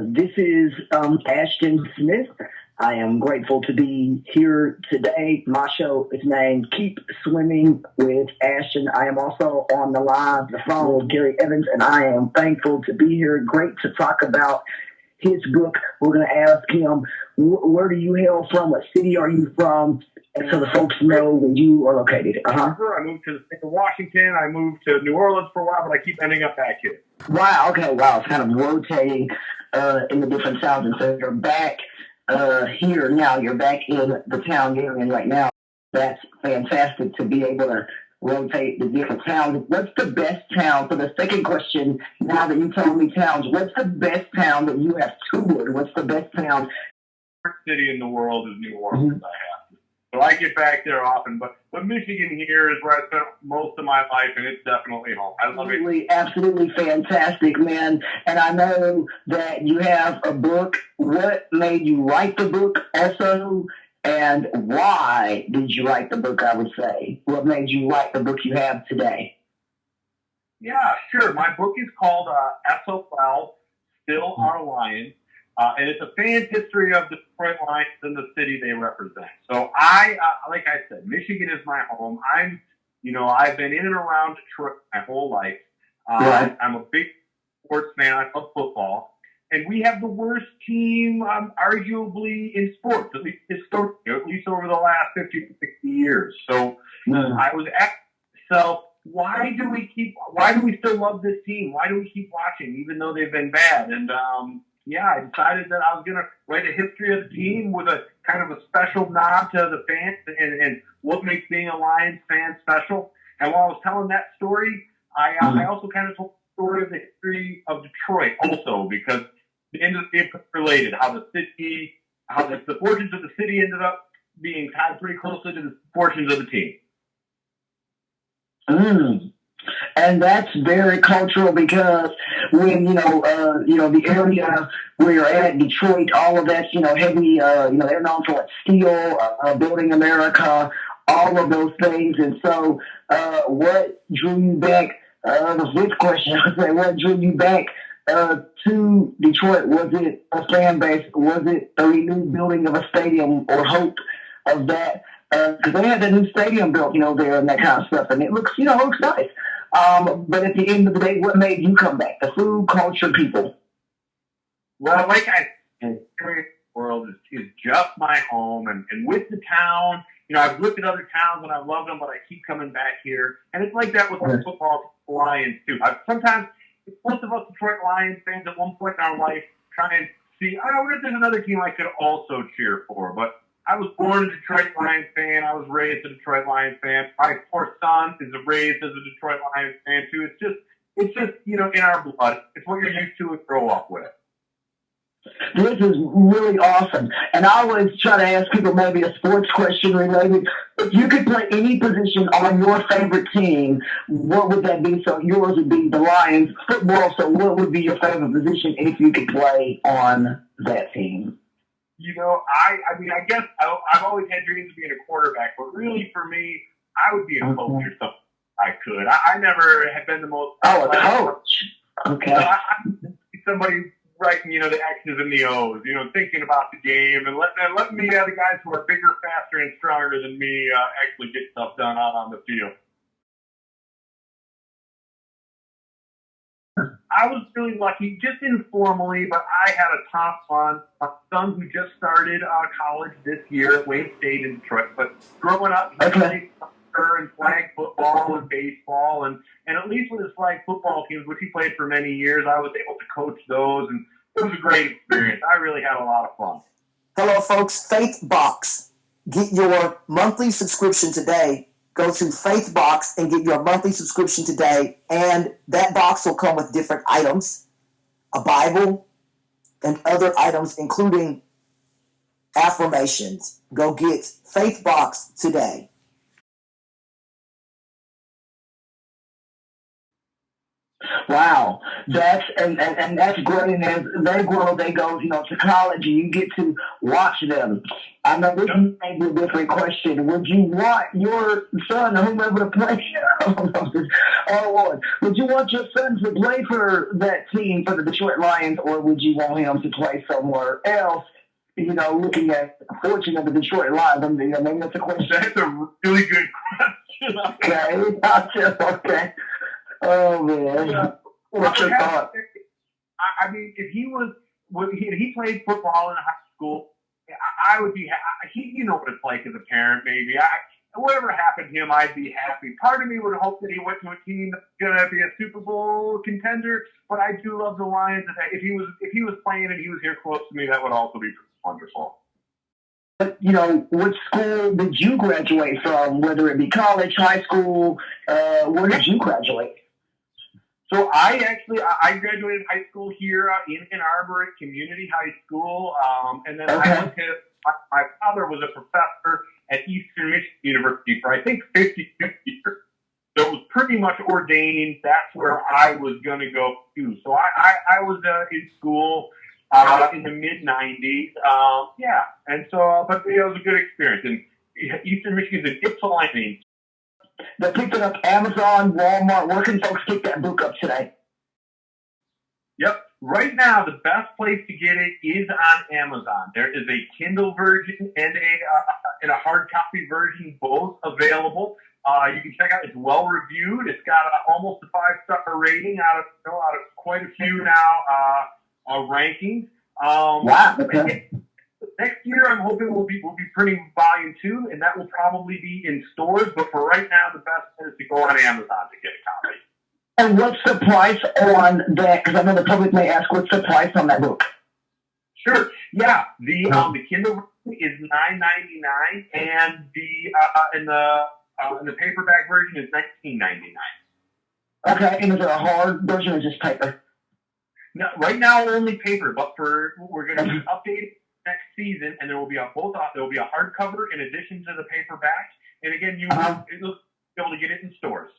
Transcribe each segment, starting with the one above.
This is Ashton Smith. I am grateful to be here today. My show is named Keep Swimming with Ashton. I am also on the phone with Gary Evans, and I am thankful to be here. Great to talk about his book. We're going to ask him, where do you hail from? What city are you from? And so the folks know where you are located. I moved to the state of Washington. I moved to New Orleans for a while, but I keep ending up back here. Wow. Okay. Wow. It's kind of rotating in the different towns. And so you're back here now. You're back in the town you're in right now. That's fantastic to be able to rotate the different towns. What's the best town? For the second question, now that you told me towns, what's the best town that you have toured? What's the best town? City in the world is New Orleans. Mm-hmm. I have to. So I get back there often, but Michigan here is where I spent most of my life, and it's definitely home. I love it. Absolutely fantastic, man. And I know that you have a book. What made you write the book also? And why did you write the book, I would say? What made you write the book you have today? Yeah, sure. My book is called SOL, Still Our Lions. And it's a fan's history of the Detroit Lions and the city they represent. So like I said, Michigan is my home. I've been in and around Detroit my whole life. Right. I'm a big sports fan. I love football. And we have the worst team, arguably, in sports, at least historically, at least over the last 50 to 60 years. So I was asking myself, why do we still love this team? Why do we keep watching, even though they've been bad? And, I decided that I was going to write a history of the team with a kind of a special nod to the fans and what makes being a Lions fan special. And while I was telling that story, I also kind of told the story of the history of Detroit also, because the industry is related, how the fortunes of the city ended up being tied pretty closely to the fortunes of the team. And that's very cultural because when, the area where you're at, Detroit, all of that's, heavy, they're known for like steel, building America, all of those things. And so, what drew you back, the fifth question, I would say, what drew you back to Detroit? Was it a fan base? Was it a renewed building of a stadium or hope of that? Because they had that new stadium built, there and that kind of stuff. And it looks nice. But at the end of the day, what made you come back? The food, culture, people. Well, like I said, the world is just my home. And with the town, I've looked at other towns and I've loved them, but I keep coming back here. And it's like that with the football Lions, too. Sometimes most of us Detroit Lions fans at one point in our life try and see, what if there's another team I could also cheer for? But I was born a Detroit Lions fan. I was raised a Detroit Lions fan. My poor son is raised as a Detroit Lions fan too. It's just in our blood. It's what you're used to and grow up with. This is really awesome. And I always try to ask people maybe a sports question related. If you could play any position on your favorite team, what would that be? So yours would be the Lions football. So what would be your favorite position if you could play on that team? I guess I've always had dreams of being a quarterback, but really for me, I would be a coach or something. I could. I never had been the most. Oh, a coach. Okay. I'm somebody writing, the X's and the O's, thinking about the game and letting me have the guys who are bigger, faster, and stronger than me actually get stuff done out on the field. I was really lucky, just informally, but I had a top son, a son who just started college this year at Wayne State in Detroit. But growing up, he played soccer and flag football and baseball, and at least with his flag football teams, which he played for many years, I was able to coach those, and it was a great experience. I really had a lot of fun. Hello, folks. FaithBox. Get your monthly subscription today. Go to FaithBox and get your monthly subscription today, and that box will come with different items, a Bible, and other items, including affirmations. Go get FaithBox today. Wow, that's great. And as they grow, they go, to college, and you get to watch them. I know this may be a different question. Would you want your son or whomever to play? Oh, Lord. Would you want your son to play for that team, for the Detroit Lions, or would you want him to play somewhere else? You know, looking at the fortune of the Detroit Lions, I mean, maybe that's a question. That's a really good question. Okay, gotcha. Okay. Oh, man. Yeah. What's your thought? I mean, if he played football in high school, I would be. You know what it's like as a parent, maybe. Whatever happened to him, I'd be happy. Part of me would hope that he went to a team that's gonna be a Super Bowl contender. But I do love the Lions. If he was playing and he was here close to me, that would also be wonderful. But, you know, what school did you graduate from? Whether it be college, high school, where did you graduate? So I graduated high school here in Ann Arbor at Community High School, and then I went to. My father was a professor at Eastern Michigan University for I think 52 years. So it was pretty much ordained. That's where I was going to go to. So I was in school in the mid '90s. And so but it was a good experience. And Eastern Michigan is an Ypsilanti. They're picking up Amazon, Walmart. Where can folks pick that book up today? Yep. Right now, the best place to get it is on Amazon. There is a Kindle version and a hard copy version, both available. You can check out. It's well reviewed. It's got almost a 5-star rating out of quite a few now rankings. Wow. Okay. Next year, I'm hoping we'll be printing volume 2, and that will probably be in stores. But for right now, the best is to go on Amazon to get a copy. And what's the price on that? Because I know the public may ask, what's the price on that book? Sure. Yeah. The Kindle version is $9.99, and the paperback version is $19.99. Okay. And is it a hard version or just paper? No, right now only paper, but we're going to be updating next season, and there will be a hardcover in addition to the paperback. And again, you'll be able to get it in stores.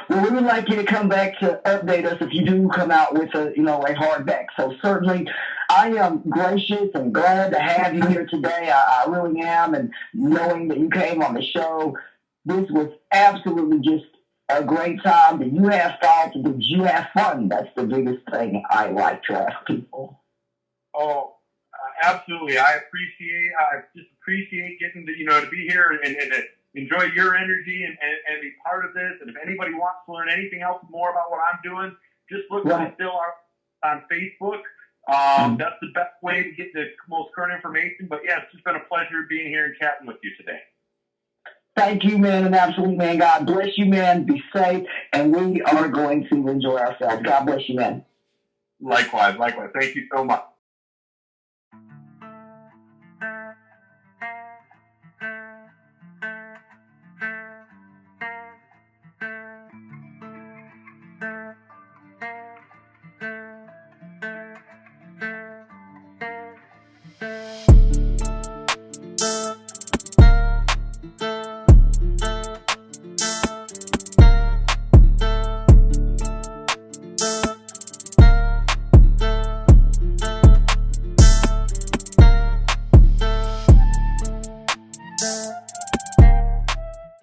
Well, we would like you to come back to update us if you do come out with a hardback. So certainly, I am gracious and glad to have you here today. I really am, and knowing that you came on the show, this was absolutely just a great time. Did you have thoughts? Did you have fun? That's the biggest thing I like to ask people. Oh, absolutely. I just appreciate getting to be here and to enjoy your energy and be part of this. And if anybody wants to learn anything else more about what I'm doing, just look at Still on Facebook. That's the best way to get the most current information. But yeah, it's just been a pleasure being here and chatting with you today. Thank you, man, and absolutely, man. God bless you, man. Be safe, and we are going to enjoy ourselves. God bless you, man. Likewise. Thank you so much.